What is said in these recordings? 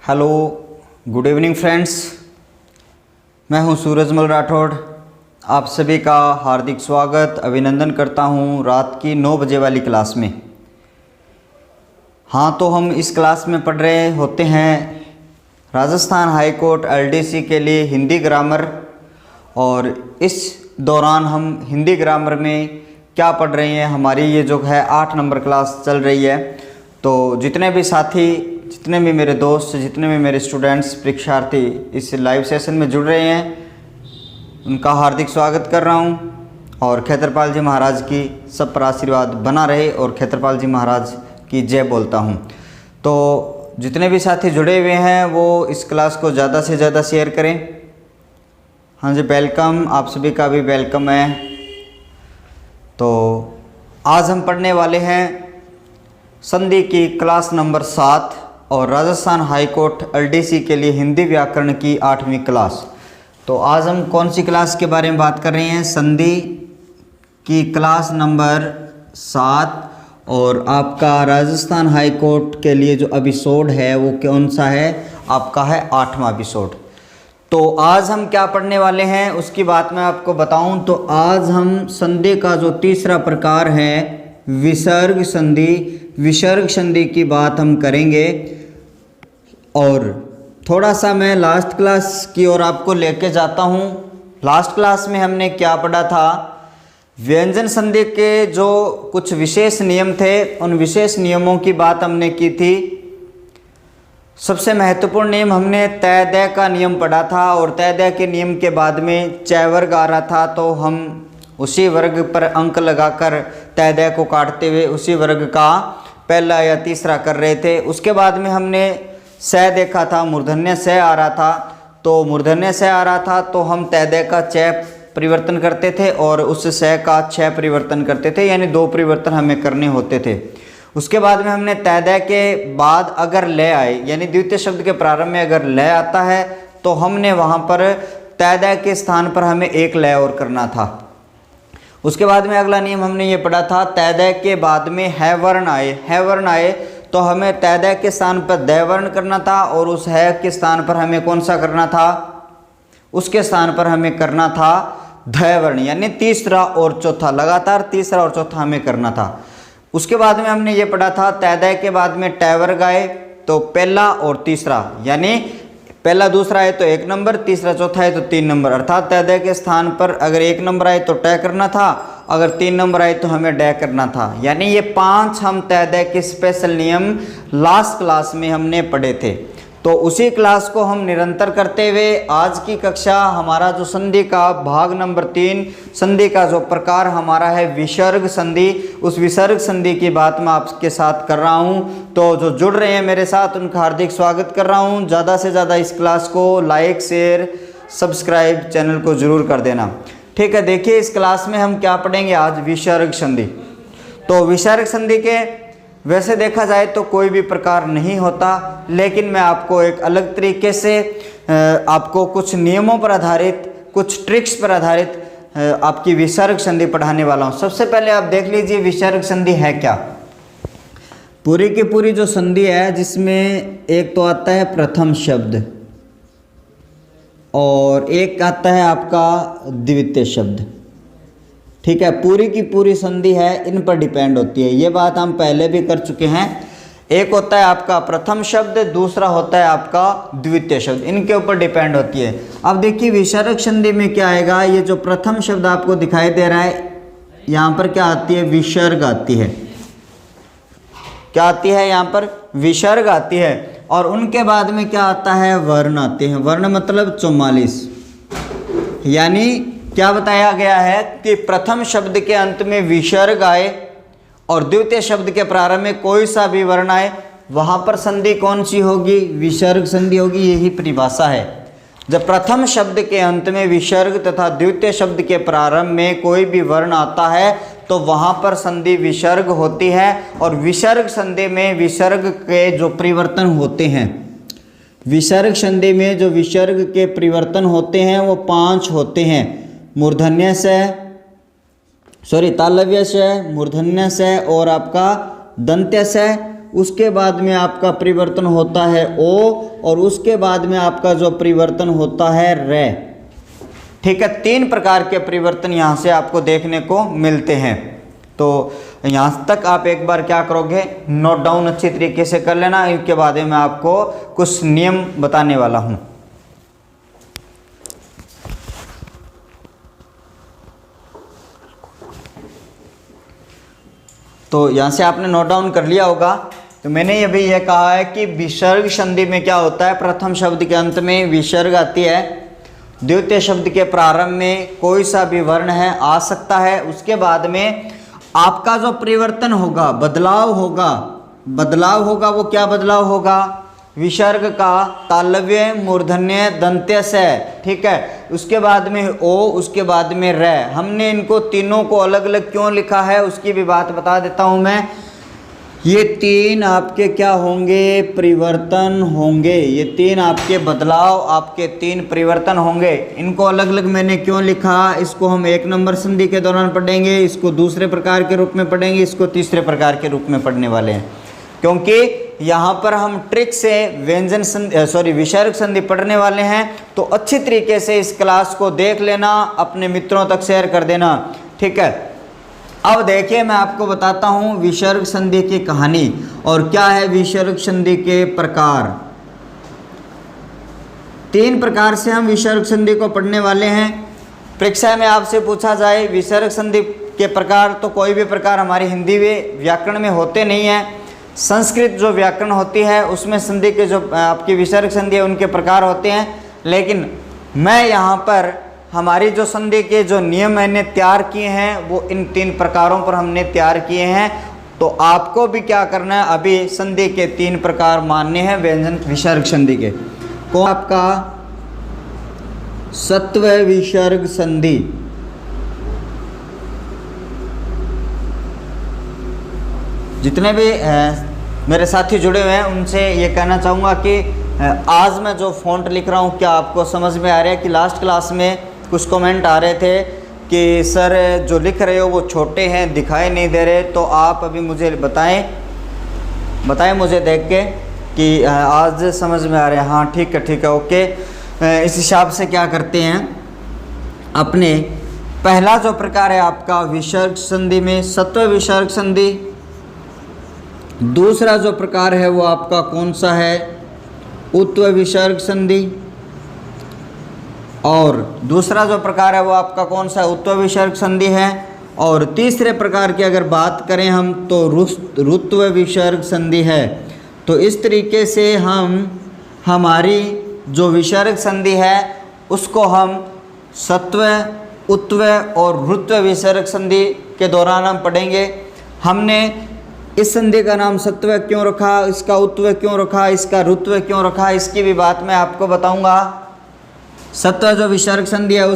Hello, good evening friends. मैं हूं सूरजमल राठौड़। आप सभी का हार्दिक स्वागत अभिनंदन करता हूं रात की 9 बजे वाली क्लास में। हाँ, तो हम इस क्लास में पढ़ रहे होते हैं राजस्थान हाई कोर्ट एलडीसी के लिए हिंदी ग्रामर। और इस दौरान हम हिंदी ग्रामर में क्या पढ़ रहे हैं, हमारी ये जो है 8 नंबर क्लास चल रही है। तो जितने भी साथी, जितने भी मेरे दोस्त, जितने भी मेरे स्टूडेंट्स, परीक्षार्थी इस लाइव सेशन में जुड़ रहे हैं, उनका हार्दिक स्वागत कर रहा हूं। और खेत्रपाल जी महाराज की सब पर आशीर्वाद बना रहे और खेत्रपाल जी महाराज की जय बोलता हूं। तो जितने भी साथी जुड़े हुए हैं वो इस क्लास को ज़्यादा से ज़्यादा शेयर करें। हाँ जी, वेलकम, आप सभी का भी वेलकम है। तो आज हम पढ़ने वाले हैं संधि की क्लास नंबर 7 और राजस्थान हाई कोर्ट एलडीसी के लिए हिंदी व्याकरण की 8वीं क्लास। तो आज हम कौन सी क्लास के बारे में बात कर रहे हैं? संधि की क्लास नंबर 7 और आपका राजस्थान हाई कोर्ट के लिए जो एपिसोड है वो कौन सा है? आपका है 8वां एपिसोड। तो आज हम क्या पढ़ने वाले हैं उसकी बात मैं आपको बताऊं तो आज हम संधि का जो तीसरा प्रकार है विसर्ग संधि, विसर्ग संधि की बात हम करेंगे। और थोड़ा सा मैं लास्ट क्लास की ओर आपको लेके जाता हूँ। लास्ट क्लास में हमने क्या पढ़ा था? व्यंजन संधि के जो कुछ विशेष नियम थे उन विशेष नियमों की बात हमने की थी। सबसे महत्वपूर्ण नियम हमने तय दय का नियम पढ़ा था और तय दय के नियम के बाद में चय वर्ग आ रहा था, तो हम उसी वर्ग पर अंक लगाकर तय दय को काटते हुए उसी वर्ग का पहला या तीसरा कर रहे थे। उसके बाद में हमने स देखा था, मूर्धन्य स आ रहा था। तो मूर्धन्य स आ रहा था तो हम तय दय का चय परिवर्तन करते थे और उस स का छय परिवर्तन करते थे, यानी 2 परिवर्तन हमें करने होते थे। उसके बाद में हमने तय दय के बाद अगर लय आए, यानी द्वितीय शब्द के प्रारंभ में अगर लय आता है तो हमने वहाँ पर तय दय के स्थान पर हमें एक लय और करना था। उसके बाद में अगला नियम हमने ये पढ़ा था, तय दय के बाद में है वर्ण आए, है वर्ण आए तो हमें तय दय के स्थान पर दय वर्ण करना था और उस है के स्थान पर हमें कौन सा करना था? उसके स्थान पर हमें करना था धय वर्ण, यानी तीसरा और चौथा, लगातार तीसरा और चौथा हमें करना था। उसके बाद में हमने ये पढ़ा था तय दय के बाद में टय वर्ग आए तो पहला और तीसरा, यानी पहला दूसरा है तो 1 नंबर, तीसरा चौथा है तो 3 नंबर। अर्थात तय दय के स्थान पर अगर 1 नंबर आए तो टय करना था, अगर 3 नंबर आए तो हमें डय करना था। यानी ये 5 हम तय दय के स्पेशल नियम लास्ट क्लास में हमने पढ़े थे। तो उसी क्लास को हम निरंतर करते हुए आज की कक्षा हमारा जो संधि का भाग नंबर 3, संधि का जो प्रकार हमारा है विसर्ग संधि, उस विसर्ग संधि की बात मैं आपके साथ कर रहा हूं। तो जो जुड़ रहे हैं मेरे साथ उनका हार्दिक स्वागत कर रहा हूं। ज़्यादा से ज़्यादा इस क्लास को लाइक, शेयर, सब्सक्राइब चैनल को ज़रूर कर देना। ठीक है, देखिए इस क्लास में हम क्या पढ़ेंगे आज? विसर्ग संधि। तो विसर्ग संधि के वैसे देखा जाए तो कोई भी प्रकार नहीं होता, लेकिन मैं आपको एक अलग तरीके से आपको कुछ नियमों पर आधारित, कुछ ट्रिक्स पर आधारित आपकी विसर्ग संधि पढ़ाने वाला हूँ। सबसे पहले आप देख लीजिए विसर्ग संधि है क्या। पूरी की पूरी जो संधि है जिसमें एक तो आता है प्रथम शब्द और एक आता है आपका द्वितीय शब्द। ठीक है, पूरी की पूरी संधि है इन पर डिपेंड होती है। ये बात हम पहले भी कर चुके हैं। एक होता है आपका प्रथम शब्द, दूसरा होता है आपका द्वितीय शब्द, इनके ऊपर डिपेंड होती है। अब देखिए विसर्ग संधि में क्या आएगा? ये जो प्रथम शब्द आपको दिखाई दे रहा है यहाँ पर क्या आती है? विसर्ग आती है। क्या आती है? यहाँ पर विसर्ग आती है। और उनके बाद में क्या आता है? वर्ण आते हैं। वर्ण मतलब 44। यानी क्या बताया गया है कि प्रथम शब्द के अंत में विसर्ग आए और द्वितीय शब्द के प्रारंभ में कोई सा भी वर्ण आए, वहां पर संधि कौन सी होगी? विसर्ग संधि होगी। यही परिभाषा है। जब प्रथम शब्द के अंत में विसर्ग तथा द्वितीय शब्द के प्रारंभ में कोई भी वर्ण आता है तो वहां पर संधि विसर्ग होती है। और विसर्ग संधि में विसर्ग के जो परिवर्तन होते हैं, विसर्ग संधि में जो विसर्ग के परिवर्तन होते हैं वो 5 होते हैं। मूर्धन्य से, तालव्य से, मूर्धन्य से और आपका दंत्य से उसके बाद में आपका परिवर्तन होता है ओ, और उसके बाद में आपका जो परिवर्तन होता है रे। ठीक है, 3 प्रकार के परिवर्तन यहाँ से आपको देखने को मिलते हैं। तो यहाँ तक आप एक बार क्या करोगे, नोट डाउन अच्छी तरीके से कर लेना। इसके बाद में मैं आपको कुछ नियम बताने वाला हूँ। तो यहाँ से आपने नोट डाउन कर लिया होगा। तो मैंने अभी यह कहा है कि विसर्ग संधि में क्या होता है, प्रथम शब्द के अंत में विसर्ग आती है, द्वितीय शब्द के प्रारंभ में कोई सा भी वर्ण है आ सकता है, उसके बाद में आपका जो परिवर्तन होगा, बदलाव होगा, वो क्या बदलाव होगा, विसर्ग का तालव्य, मूर्धन्य, दंत्य से। ठीक है, उसके बाद में ओ, उसके बाद में रे। हमने इनको तीनों को अलग अलग क्यों लिखा है उसकी भी बात बता देता हूं मैं। ये 3 आपके क्या होंगे, परिवर्तन होंगे। ये 3 आपके बदलाव, आपके 3 परिवर्तन होंगे। इनको अलग अलग मैंने क्यों लिखा, इसको हम 1 नंबर संधि के दौरान पढ़ेंगे, इसको दूसरे प्रकार के रूप में पढ़ेंगे, इसको तीसरे प्रकार के रूप में पढ़ने वाले हैं, क्योंकि यहाँ पर हम ट्रिक से विसर्ग संधि पढ़ने वाले हैं। तो अच्छी तरीके से इस क्लास को देख लेना, अपने मित्रों तक शेयर कर देना। ठीक है, अब देखिए मैं आपको बताता हूँ विसर्ग संधि की कहानी और क्या है विसर्ग संधि के प्रकार। 3 प्रकार से हम विसर्ग संधि को पढ़ने वाले हैं। परीक्षा में आपसे पूछा जाए विसर्ग संधि के प्रकार, तो कोई भी प्रकार हमारी हिंदी में व्याकरण में होते नहीं हैं। संस्कृत जो व्याकरण होती है उसमें संधि के जो आपकी विसर्ग संधि है उनके प्रकार होते हैं, लेकिन मैं यहाँ पर हमारी जो संधि के जो नियम मैंने तैयार किए हैं वो इन 3 प्रकारों पर हमने तैयार किए हैं। तो आपको भी क्या करना है, अभी संधि के 3 प्रकार मानने हैं व्यंजन विसर्ग संधि के। कौन आपका सत्व विसर्ग संधि, जितने भी मेरे साथी जुड़े हुए हैं उनसे ये कहना चाहूँगा कि आज मैं जो फ़ॉन्ट लिख रहा हूँ क्या आपको समझ में आ रहा है कि लास्ट क्लास में कुछ कमेंट आ रहे थे कि सर जो लिख रहे हो वो छोटे हैं, दिखाई नहीं दे रहे। तो आप अभी मुझे बताएं मुझे देख के कि आज समझ में आ रहे हैं। हाँ ठीक है ओके। इस हिसाब से क्या करते हैं, अपने पहला जो प्रकार है आपका विसर्ग संधि में सत्व विसर्ग संधि, दूसरा जो प्रकार है वो आपका कौन सा है, उत्व विसर्ग संधि, और दूसरा जो प्रकार है वो आपका कौन सा उत्व विसर्ग संधि है। और तीसरे प्रकार की अगर बात करें हम तो ऋत्व विसर्ग संधि है। तो इस तरीके से हम हमारी जो विसर्ग संधि है उसको हम सत्व, उत्व और ऋत्व विसर्ग संधि के दौरान हम पढ़ेंगे। हमने इस संधि का नाम सत्व क्यों रखा, इसका उत्व क्यों रखा, इसका ऋत्व क्यों रखा, इसकी भी बात मैं आपको बताऊंगा। सत्व जो विसर्ग संधि है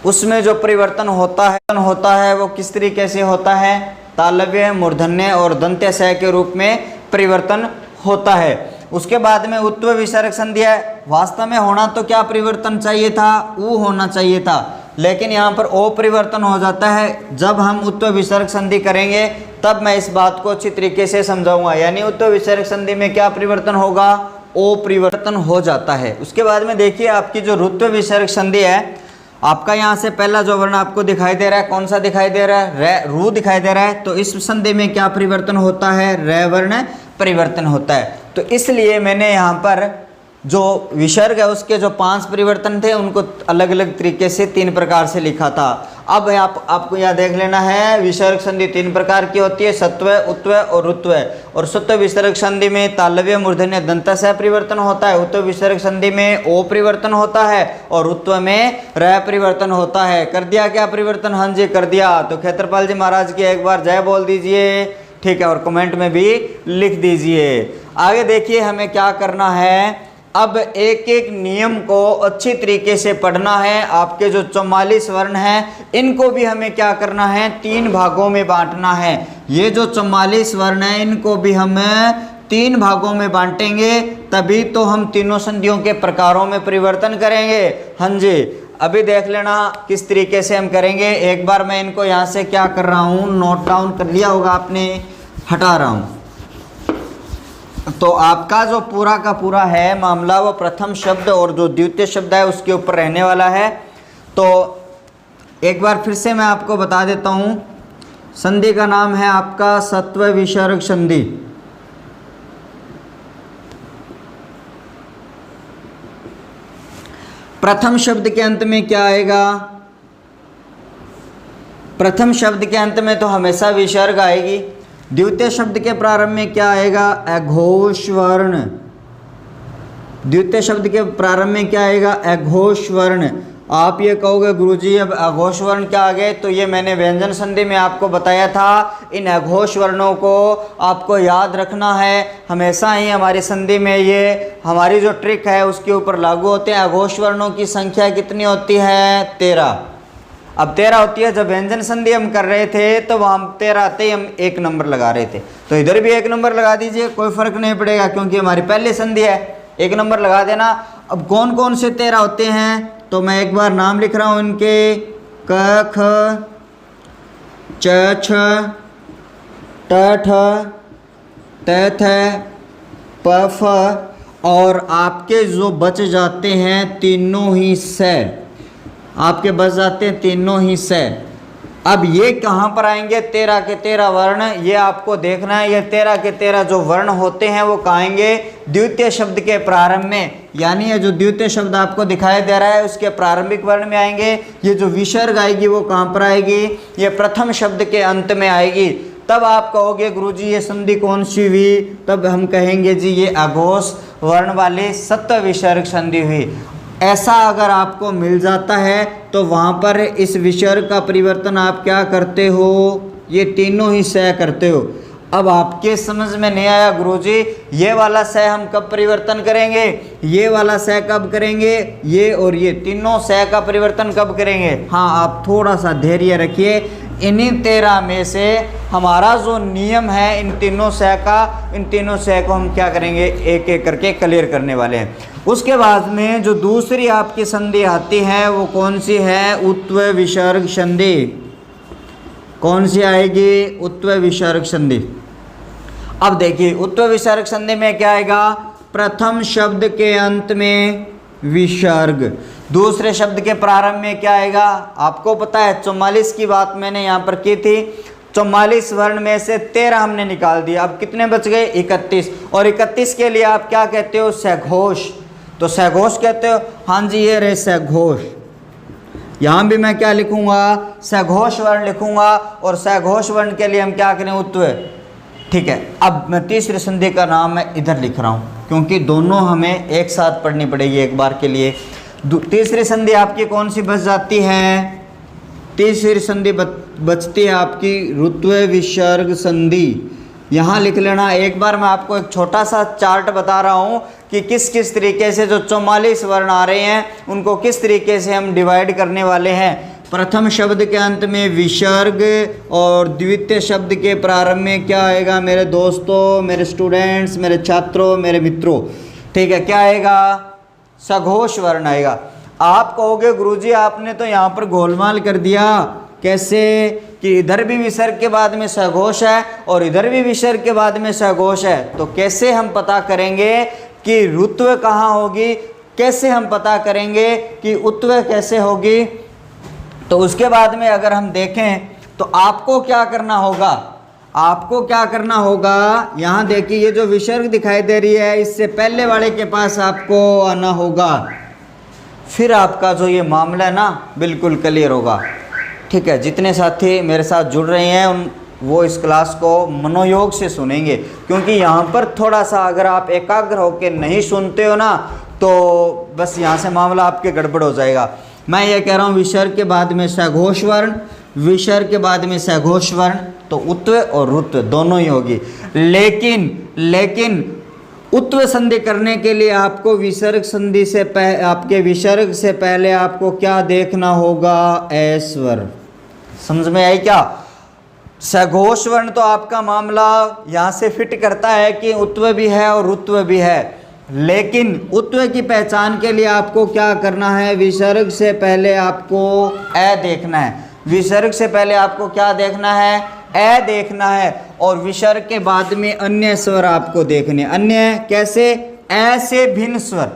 उसमें जो परिवर्तन होता है वो किस तरीके से होता है, तालव्य, मूर्धन्य और दंत्य स के रूप में परिवर्तन होता है। उसके बाद में उत्व विसर्ग संधि है। वास्तव में होना तो क्या परिवर्तन चाहिए था, ऊ होना चाहिए था, लेकिन यहाँ पर ओ परिवर्तन हो जाता है। जब हम उत्व विसर्ग संधि करेंगे तब मैं इस बात को अच्छी तरीके से समझाऊंगा। यानी उत्व विसर्ग संधि में क्या परिवर्तन होगा, ओ परिवर्तन हो जाता है। उसके बाद में देखिए आपकी जो ऋत्व विसर्ग संधि है, आपका यहाँ से पहला जो वर्ण आपको दिखाई दे रहा है, कौन सा दिखाई दे रहा है, रू दिखाई दे रहा है। तो इस संधि में क्या परिवर्तन होता है, रे वर्ण परिवर्तन होता है। तो इसलिए मैंने यहाँ पर जो विसर्ग है उसके जो 5 परिवर्तन थे उनको अलग अलग तरीके से 3 प्रकार से लिखा था। अब आपको यहाँ देख लेना है विसर्ग संधि 3 प्रकार की होती है, सत्व, उत्व और ऋत्व। और सत्व विसर्ग संधि में तालव्य, मूर्धन्य, दंत से परिवर्तन होता है। उत्व विसर्ग संधि में ओ परिवर्तन होता है और ऋत्व में र परिवर्तन होता है। कर दिया क्या परिवर्तन, हाँ जी कर दिया। तो क्षेत्रपाल जी महाराज की एक बार जय बोल दीजिए, ठीक है, और कमेंट में भी लिख दीजिए। आगे देखिए हमें क्या करना है, अब एक एक नियम को अच्छी तरीके से पढ़ना है। आपके जो 44 वर्ण हैं इनको भी हमें क्या करना है, 3 भागों में बांटना है। ये जो 44 वर्ण हैं इनको भी हम 3 भागों में बांटेंगे, तभी तो हम तीनों संधियों के प्रकारों में परिवर्तन करेंगे। हाँ जी, अभी देख लेना किस तरीके से हम करेंगे। एक बार मैं इनको यहाँ से क्या कर रहा हूँ, नोट डाउन कर लिया होगा आपने, हटा रहा हूँ। तो आपका जो पूरा का पूरा है मामला वो प्रथम शब्द और जो द्वितीय शब्द है उसके ऊपर रहने वाला है। तो एक बार फिर से मैं आपको बता देता हूँ, संधि का नाम है आपका सत्व विसर्ग संधि। प्रथम शब्द के अंत में क्या आएगा? प्रथम शब्द के अंत में तो हमेशा विसर्ग आएगी। द्वितीय शब्द के प्रारंभ में क्या आएगा? अघोष वर्ण। द्वितीय शब्द के प्रारंभ में क्या आएगा? अघोष वर्ण। आप ये कहोगे गुरुजी अब अघोष वर्ण क्या आ गए? तो ये मैंने व्यंजन संधि में आपको बताया था। इन अघोष वर्णों को आपको याद रखना है, हमेशा ही हमारी संधि में ये हमारी जो ट्रिक है उसके ऊपर लागू होते हैं। अघोष वर्णों की संख्या कितनी होती है? 13। अब 13 होती है। जब व्यंजन संधि हम कर रहे थे तो वहाँ 13 आते ही हम 1 नंबर लगा रहे थे, तो इधर भी 1 नंबर लगा दीजिए, कोई फर्क नहीं पड़ेगा क्योंकि हमारी पहली संधि है, 1 नंबर लगा देना। अब कौन कौन से 13 होते हैं तो मैं एक बार नाम लिख रहा हूँ इनके, क ख च छ ट ठ त थ प फ, और आपके जो बच जाते हैं तीनों ही से, आपके बच जाते हैं तीनों ही से। अब ये कहाँ पर आएंगे? 13 के 13 वर्ण, ये आपको देखना है। ये 13 के 13 जो वर्ण होते हैं वो कहाँ आएंगे? द्वितीय शब्द के प्रारंभ में, यानी ये जो द्वितीय शब्द आपको दिखाई दे रहा है उसके प्रारंभिक वर्ण में आएंगे। ये जो विसर्ग आएगी वो कहाँ पर आएगी? ये प्रथम शब्द के अंत में आएगी। तब आप कहोगे गुरुजी ये संधि कौन सी हुई? तब हम कहेंगे जी ये अघोष वर्ण वाली सत्व विसर्ग संधि हुई। ऐसा अगर आपको मिल जाता है तो वहाँ पर इस विसर्ग का परिवर्तन आप क्या करते हो? ये तीनों ही सह करते हो। अब आपके समझ में नहीं आया गुरुजी ये वाला सह हम कब परिवर्तन करेंगे? ये वाला सह कब करेंगे? ये और ये तीनों सह का परिवर्तन कब करेंगे? हाँ, आप थोड़ा सा धैर्य रखिए। इन्हीं 13 में से हमारा जो नियम है इन तीनों सह का, इन तीनों सह को हम क्या करेंगे? एक एक करके क्लियर करने वाले हैं। उसके बाद में जो दूसरी आपकी संधि आती है वो कौन सी है? उत्व विसर्ग संधि। कौन सी आएगी? उत्व विसर्ग संधि। अब देखिए उत्व विसर्ग संधि में क्या आएगा? प्रथम शब्द के अंत में विसर्ग, दूसरे शब्द के प्रारंभ में क्या आएगा? आपको पता है 44 की बात मैंने यहाँ पर की थी। 44 वर्ण में से 13 हमने निकाल दिया, अब कितने बच गए? 31। और 31 के लिए आप क्या कहते हो? सघोष। तो सघोष कहते हो? हाँ जी, ये रहे सघोष। यहाँ भी मैं क्या लिखूंगा? सघोष वर्ण लिखूंगा। और सघोष वर्ण के लिए हम क्या करें? उत्व। ठीक है। अब मैं तीसरी संधि का नाम मैं इधर लिख रहा हूँ क्योंकि दोनों हमें एक साथ पढ़नी पड़ेगी एक बार के लिए। तीसरी संधि आपकी कौन सी बच जाती है? तीसरी संधि बचती है आपकी ऋत्व विसर्ग संधि। यहाँ लिख लेना। एक बार मैं आपको एक छोटा सा चार्ट बता रहा हूँ कि किस किस तरीके से जो 44 वर्ण आ रहे हैं उनको किस तरीके से हम डिवाइड करने वाले हैं। प्रथम शब्द के अंत में विसर्ग और द्वितीय शब्द के प्रारंभ में क्या आएगा मेरे दोस्तों, मेरे स्टूडेंट्स, मेरे छात्रों, मेरे मित्रों? ठीक है, क्या आएगा? सघोष वर्ण आएगा। आप कहोगे गुरुजी आपने तो यहाँ पर गोलमाल कर दिया। कैसे? कि इधर भी विसर्ग के बाद में सघोष है और इधर भी विसर्ग के बाद में सघोष है। तो कैसे हम पता करेंगे कि ऋत्व कहाँ होगी? कैसे हम पता करेंगे कि उत्व कैसे होगी? तो उसके बाद में अगर हम देखें तो आपको क्या करना होगा? आपको क्या करना होगा? यहाँ देखिए ये जो विसर्ग दिखाई दे रही है इससे पहले वाले के पास आपको आना होगा, फिर आपका जो ये मामला है ना बिल्कुल क्लियर होगा। ठीक है, जितने साथी मेरे साथ जुड़ रहे हैं उन वो इस क्लास को मनोयोग से सुनेंगे, क्योंकि यहाँ पर थोड़ा सा अगर आप एकाग्र होकर नहीं सुनते हो ना तो बस यहाँ से मामला आपके गड़बड़ हो जाएगा। मैं ये कह रहा हूँ विसर्ग के बाद में सघोष वर्ण, विसर्ग के बाद में सघोष वर्ण, तो उत्व और ऋत्व दोनों ही होगी। लेकिन उत्व संधि करने के लिए आपको विसर्ग संधि से आपके विसर्ग से पहले आपको क्या देखना होगा? ऐश्वर। समझ में आई क्या? सघोष वर्ण तो आपका मामला यहाँ से फिट करता है कि उत्व भी है और ऋत्व भी है, लेकिन उत्व की पहचान के लिए आपको क्या करना है? विसर्ग से पहले आपको ए देखना है। विसर्ग से पहले आपको क्या देखना है? ए देखना है। और विसर्ग के बाद में अन्य स्वर आपको देखने। अन्य कैसे? ऐसे भिन्न स्वर,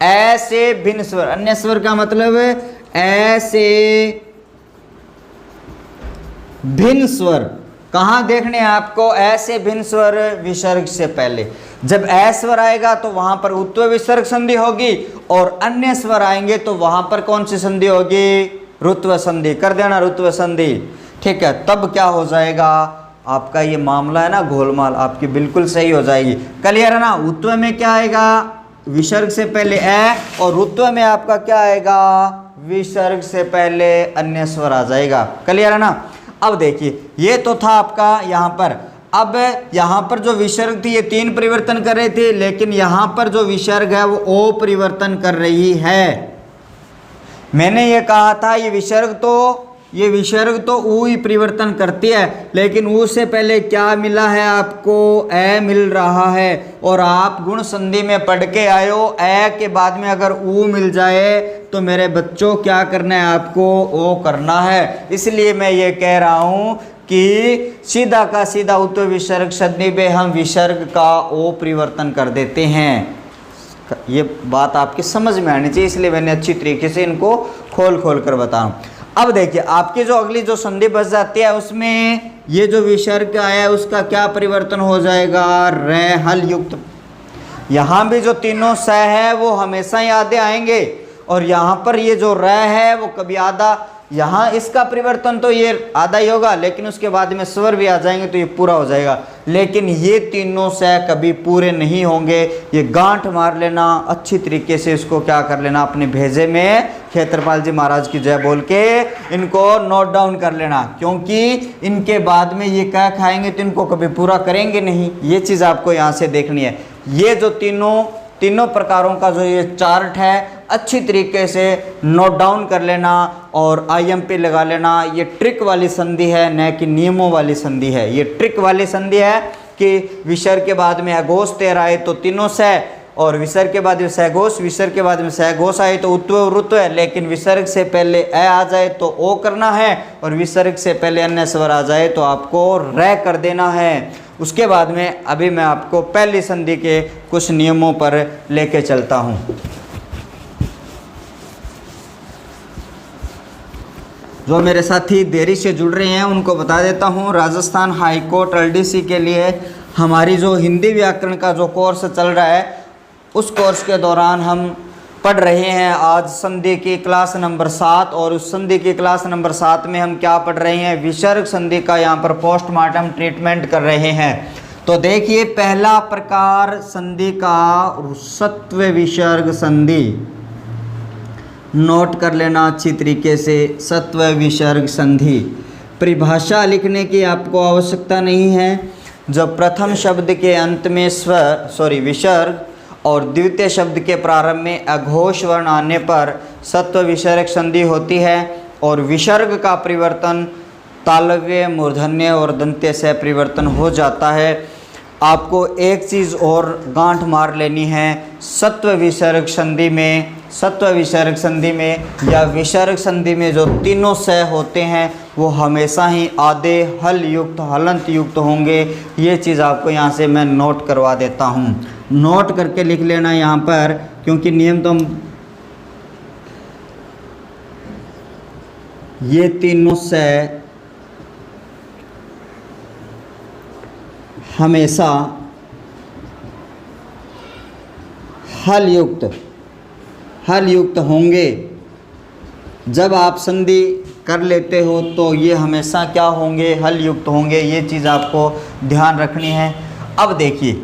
ऐसे भिन्न स्वर। अन्य स्वर का मतलब ऐसे भिन्न स्वर कहाँ देखने हैं आपको? ऐसे भिन्न स्वर विसर्ग से पहले। जब ऐ स्वर आएगा तो वहां पर उत्व विसर्ग संधि होगी, और अन्य स्वर आएंगे तो वहां पर कौन सी संधि होगी? रुत्व संधि। कर देना रुत्व संधि, ठीक है। तब क्या हो जाएगा आपका ये मामला है ना, घोलमाल आपकी बिल्कुल सही हो जाएगी। क्लियर है ना? उत्व में क्या आएगा? विसर्ग से पहले ऐ, और रुत्व में आपका क्या आएगा? विसर्ग से पहले अन्य स्वर आ जाएगा। क्लियर है ना? अब देखिए, ये तो था आपका यहाँ पर। अब यहाँ पर जो विसर्ग थी ये 3 परिवर्तन कर रहे थे, लेकिन यहाँ पर जो विसर्ग है वो ओ परिवर्तन कर रही है। मैंने ये कहा था ये विसर्ग तो ऊ ही परिवर्तन करती है, लेकिन ऊ से पहले क्या मिला है आपको? ए मिल रहा है। और आप गुण संधि में पढ़ के आए हो, ए के बाद में अगर ऊ मिल जाए तो मेरे बच्चों क्या करना है आपको? ओ करना है। इसलिए मैं ये कह रहा हूँ कि सीधा का सीधा उत्व विसर्ग संधि में हम विसर्ग का ओ परिवर्तन कर देते हैं। ये बात आपकी समझ में आनी चाहिए, इसलिए मैंने अच्छी तरीके से इनको खोल कर बताऊं। अब देखिए, आपकी जो अगली जो संधि बच जाती है उसमें ये जो विसर्ग आया है उसका क्या परिवर्तन हो जाएगा? रे हल युक्त। यहाँ भी जो तीनों स है वो हमेशा ही आधे आएंगे, और यहाँ पर ये जो र है वो कभी आधा। यहाँ इसका परिवर्तन तो ये आधा ही होगा, लेकिन उसके बाद में स्वर भी आ जाएंगे तो ये पूरा हो जाएगा। लेकिन ये तीनों से कभी पूरे नहीं होंगे। ये गांठ मार लेना अच्छी तरीके से, इसको क्या कर लेना अपने भेजे में, क्षेत्रपाल जी महाराज की जय बोल के इनको नोट डाउन कर लेना, क्योंकि इनके बाद में ये क्या खाएंगे तो इनको कभी पूरा करेंगे नहीं। ये चीज़ आपको यहाँ से देखनी है। ये जो तीनों प्रकारों का जो ये चार्ट है अच्छी तरीके से नोट डाउन कर लेना और IMP लगा लेना। ये ट्रिक वाली संधि है, न कि नियमों वाली संधि है। ये ट्रिक वाली संधि है कि विसर्ग के बाद में अघोष 13 आए तो तीनों से, और विसर्ग के बाद में सहघोष, विसर्ग के बाद में सहघोष आए तो उत्व रुत्व है, लेकिन विसर्ग से पहले ए आ जाए तो ओ करना है, और विसर्ग से पहले अन्य स्वर आ जाए तो आपको रे कर देना है। उसके बाद में अभी मैं आपको पहली संधि के कुछ नियमों पर लेके चलता हूँ। जो मेरे साथी देरी से जुड़ रहे हैं उनको बता देता हूँ, राजस्थान हाई कोर्ट LDC के लिए हमारी जो हिंदी व्याकरण का जो कोर्स चल रहा है उस कोर्स के दौरान हम पढ़ रहे हैं आज संधि की क्लास नंबर 7, और उस संधि की क्लास नंबर 7 में हम क्या पढ़ रहे हैं? विसर्ग संधि का यहाँ पर पोस्टमार्टम ट्रीटमेंट कर रहे हैं। तो देखिए, पहला प्रकार संधि का सत्व विसर्ग संधि, नोट कर लेना अच्छी तरीके से। सत्व विसर्ग संधि परिभाषा लिखने की आपको आवश्यकता नहीं है। जब प्रथम शब्द के अंत में विसर्ग और द्वितीय शब्द के प्रारंभ में अघोष वर्ण आने पर सत्व विसर्ग संधि होती है, और विसर्ग का परिवर्तन तालव्य, मूर्धन्य और दंत्य से परिवर्तन हो जाता है। आपको एक चीज़ और गांठ मार लेनी है, सत्व विसर्ग संधि में या विसर्ग संधि में जो तीनों स होते हैं वो हमेशा ही आधे हल युक्त, हलंत युक्त होंगे। ये चीज़ आपको यहाँ से मैं नोट करवा देता हूँ, नोट करके लिख लेना यहाँ पर, क्योंकि नियम तो ये तीनों स हमेशा हल युक्त होंगे। जब आप संधि कर लेते हो तो ये हमेशा क्या होंगे? हल युक्त होंगे। ये चीज़ आपको ध्यान रखनी है। अब देखिए,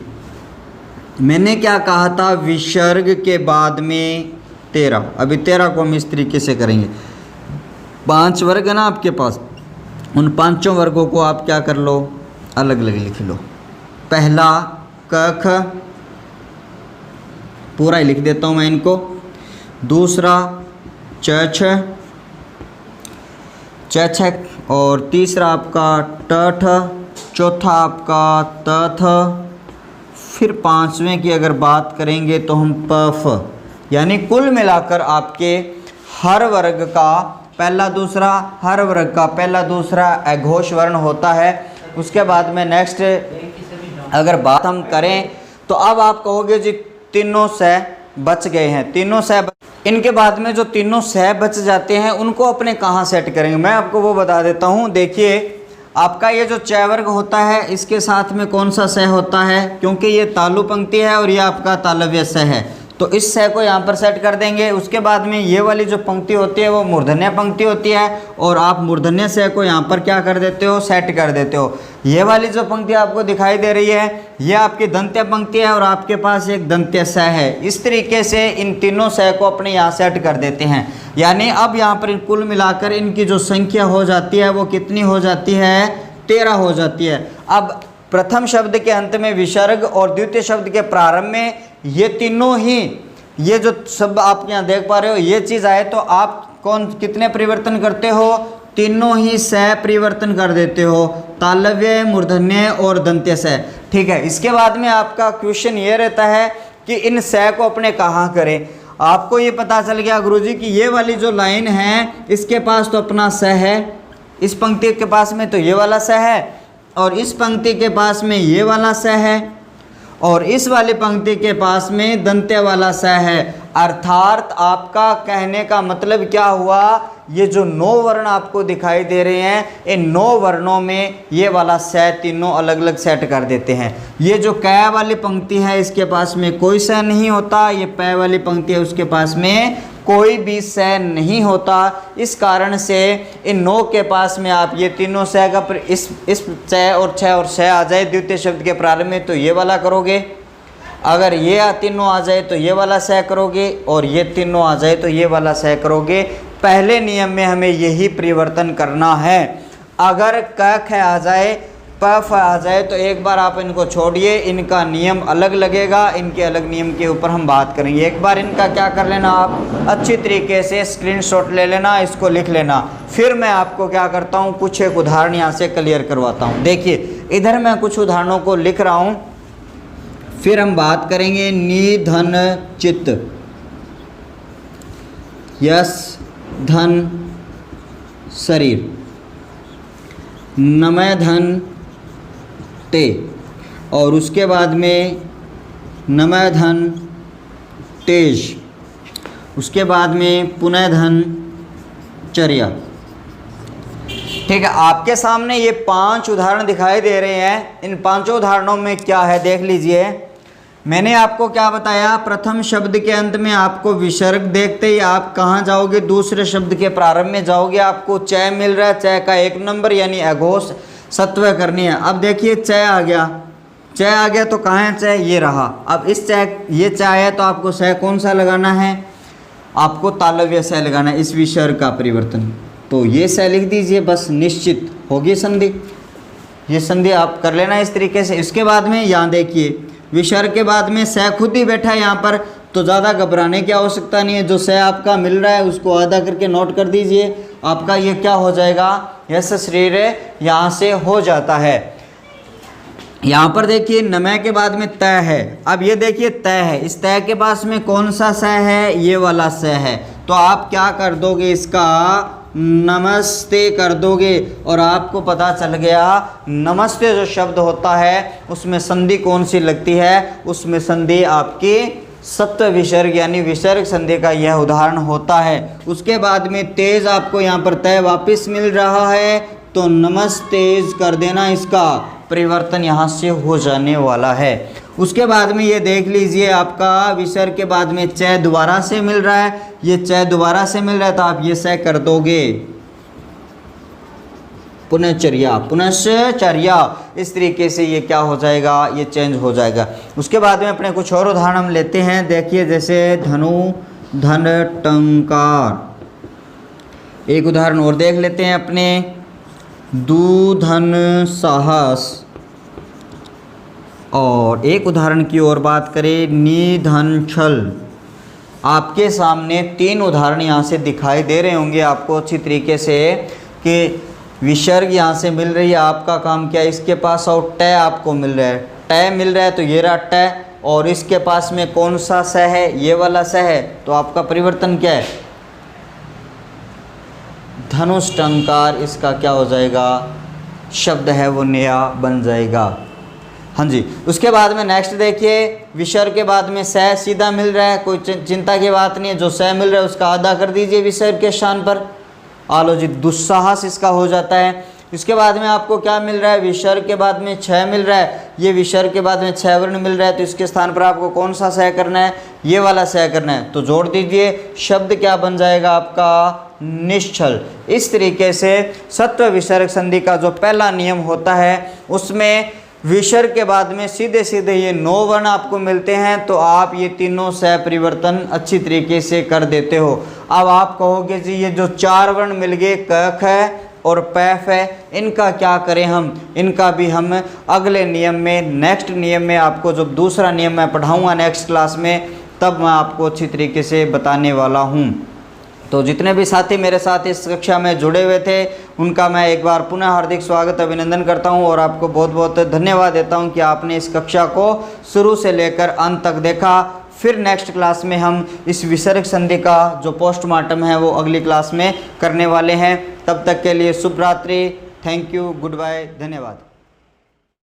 मैंने क्या कहा था? विसर्ग के बाद में 13। अभी 13 को हम इस तरीके से करेंगे। 5 वर्ग है ना आपके पास, उन 5 वर्गों को आप क्या कर लो? अलग अलग लिख लो। पहला क ख, पूरा ही लिख देता हूँ मैं इनको। दूसरा च छ, और तीसरा आपका ट ठ, चौथा आपका त थ, फिर 5वें की अगर बात करेंगे तो हम प फ। यानी कुल मिलाकर आपके हर वर्ग का पहला दूसरा अघोष वर्ण होता है। उसके बाद में नेक्स्ट अगर बात हम करें तो अब आप कहोगे जी तीनों सह बच गए हैं, तीनों सह। इनके बाद में जो तीनों सह बच जाते हैं उनको अपने कहाँ सेट करेंगे, मैं आपको वो बता देता हूँ। देखिए आपका ये जो च वर्ग होता है इसके साथ में कौन सा सह होता है, क्योंकि ये तालु पंक्ति है और ये आपका तालव्य सह है, तो इस सह को यहाँ पर सेट कर देंगे। उसके बाद में ये वाली जो पंक्ति होती है वो मूर्धन्य पंक्ति होती है और आप मूर्धन्य सह को यहाँ पर क्या कर देते हो, सेट कर देते हो। ये वाली जो पंक्ति आपको दिखाई दे रही है ये आपकी दंत्य पंक्ति है और आपके पास एक दंत्य सह है। इस तरीके से इन तीनों सह को अपने यहाँ सेट कर देते हैं। यानी अब यहाँ पर कुल मिलाकर इनकी जो संख्या हो जाती है वो कितनी हो जाती है, 13 हो जाती है। अब प्रथम शब्द के अंत में विसर्ग और द्वितीय शब्द के प्रारंभ में ये तीनों ही, ये जो शब्द आप यहाँ देख पा रहे हो ये चीज़ आए तो आप कितने परिवर्तन करते हो, तीनों ही सह परिवर्तन कर देते हो, तालव्य, मूर्धन्य और दंत्य सह। ठीक है, इसके बाद में आपका क्वेश्चन ये रहता है कि इन सह को अपने कहाँ करें। आपको ये पता चल गया गुरुजी कि ये वाली जो लाइन है इसके पास तो अपना सह है, इस पंक्ति के पास में तो ये वाला सह है और इस पंक्ति के पास में ये वाला सह है और इस वाली पंक्ति के पास में दंत्य वाला सह है। अर्थात आपका कहने का मतलब क्या हुआ, ये जो 9 वर्ण आपको दिखाई दे रहे हैं इन 9 वर्णों में ये वाला सह तीनों अलग अलग सेट कर देते हैं। ये जो कै वाली पंक्ति है इसके पास में कोई सह नहीं होता, ये पै वाली पंक्ति है उसके पास में कोई भी सह नहीं होता। इस कारण से इन 9 के पास में आप ये तीनों सह का इस सह और छः और सह आ जाए द्वितीय शब्द के प्रारंभ में तो ये वाला करोगे, अगर ये तीनों आ जाए तो ये वाला सह करोगे और ये तीनों आ जाए तो ये वाला सह करोगे। पहले नियम में हमें यही परिवर्तन करना है। अगर क ख आ जाए प फ आ जाए तो एक बार आप इनको छोड़िए, इनका नियम अलग लगेगा, इनके अलग नियम के ऊपर हम बात करेंगे। एक बार इनका क्या कर लेना, आप अच्छी तरीके से स्क्रीनशॉट ले लेना, इसको लिख लेना, फिर मैं आपको क्या करता हूँ कुछ एक उदाहरण यहाँ से क्लियर करवाता हूँ। देखिए इधर मैं कुछ उदाहरणों को लिख रहा हूँ, फिर हम बात करेंगे। नि धन चित्त, यस धन शरीर, नमय धन ते, और उसके बाद में नमय धन तेज, उसके बाद में पुनः धन चर्या। ठीक है, आपके सामने ये 5 उदाहरण दिखाई दे रहे हैं। इन 5 उदाहरणों में क्या है देख लीजिए। मैंने आपको क्या बताया, प्रथम शब्द के अंत में आपको विसर्ग देखते ही आप कहाँ जाओगे, दूसरे शब्द के प्रारंभ में जाओगे, आपको चय मिल रहा है, चय का 1 नंबर यानी अघोष सत्व करनी है। अब देखिए चय आ गया, चय आ गया तो कहाँ है चय, ये रहा। अब इस चय, ये चय है तो आपको सह कौन सा लगाना है, आपको तालव्य सह लगाना है, इस विसर्ग का परिवर्तन। तो ये सह लिख दीजिए, बस निश्चित होगी संधि, ये संधि आप कर लेना इस तरीके से। इसके बाद में यहाँ देखिए विसर्ग के बाद में सह खुद ही बैठा है यहाँ पर, तो ज़्यादा घबराने की आवश्यकता नहीं है। जो सह आपका मिल रहा है उसको आधा करके नोट कर दीजिए, आपका ये क्या हो जाएगा, यस शरीर यहाँ से हो जाता है। यहाँ पर देखिए नमय के बाद में तय है। अब ये देखिए तय है, इस तय के पास में कौन सा सह है, ये वाला सह है, तो आप क्या कर दोगे, इसका नमस्ते कर दोगे। और आपको पता चल गया नमस्ते जो शब्द होता है उसमें संधि कौन सी लगती है, उसमें संधि आपकी सत्व विसर्ग यानी विसर्ग संधि का यह उदाहरण होता है। उसके बाद में तेज आपको यहाँ पर तय वापस मिल रहा है तो नमस्तेज कर देना, इसका परिवर्तन यहाँ से हो जाने वाला है। उसके बाद में ये देख लीजिए आपका विसर्ग के बाद में चय दोबारा से मिल रहा है, ये चय दोबारा से मिल रहा है तो आप ये सह कर दोगे पुनश्चर्या, पुनश्चर्या। इस तरीके से ये क्या हो जाएगा, ये चेंज हो जाएगा। उसके बाद में अपने कुछ और उदाहरण हम लेते हैं। देखिए जैसे धनु धन टंकार, एक उदाहरण और देख लेते हैं अपने। दूधन साहस, और एक उदाहरण की और बात करें निधन छल। आपके सामने 3 उदाहरण यहाँ से दिखाई दे रहे होंगे आपको अच्छी तरीके से कि विसर्ग यहाँ से मिल रही है, आपका काम क्या है, इसके पास और टय आपको मिल रहा है, टय मिल रहा है तो ये रहा टय, और इसके पास में कौन सा सह है, ये वाला सह है, तो आपका परिवर्तन क्या है, धनुष टंकार, इसका क्या हो जाएगा शब्द है वो नया बन जाएगा। हाँ जी, उसके बाद में नेक्स्ट देखिए, विसर्ग के बाद में स सीधा मिल रहा है, कोई चिंता की बात नहीं है। जो स मिल रहा है उसका आधा कर दीजिए विसर्ग के स्थान पर। आलो जी, दुस्साहस इसका हो जाता है। इसके बाद में आपको क्या मिल रहा है, विसर्ग के बाद में छ मिल रहा है, ये विसर्ग के बाद में छ वर्ण मिल रहा है, तो इसके स्थान पर आपको कौन सा स करना है, ये वाला स करना है। तो जोड़ दीजिए, शब्द क्या बन जाएगा आपका, निश्चल। इस तरीके से सत्व विसर्ग संधि का जो पहला नियम होता है उसमें विसर्ग के बाद में सीधे सीधे ये 9 वर्ण आपको मिलते हैं, तो आप ये तीनों सह परिवर्तन अच्छी तरीके से कर देते हो। अब आप कहोगे जी ये जो 4 वर्ण मिल गए, क ख और पैफ है, इनका क्या करें हम, इनका भी हम अगले नियम में, नेक्स्ट नियम में, आपको जब दूसरा नियम मैं पढ़ाऊँगा नेक्स्ट क्लास में, तब मैं आपको अच्छी तरीके से बताने वाला हूँ। तो जितने भी साथी मेरे साथ इस कक्षा में जुड़े हुए थे उनका मैं एक बार पुनः हार्दिक स्वागत अभिनंदन करता हूं और आपको बहुत बहुत धन्यवाद देता हूं कि आपने इस कक्षा को शुरू से लेकर अंत तक देखा। फिर नेक्स्ट क्लास में हम इस विसर्ग संधि का जो पोस्टमार्टम है वो अगली क्लास में करने वाले हैं। तब तक के लिए शुभ रात्रि, थैंक यू, गुड बाय, धन्यवाद।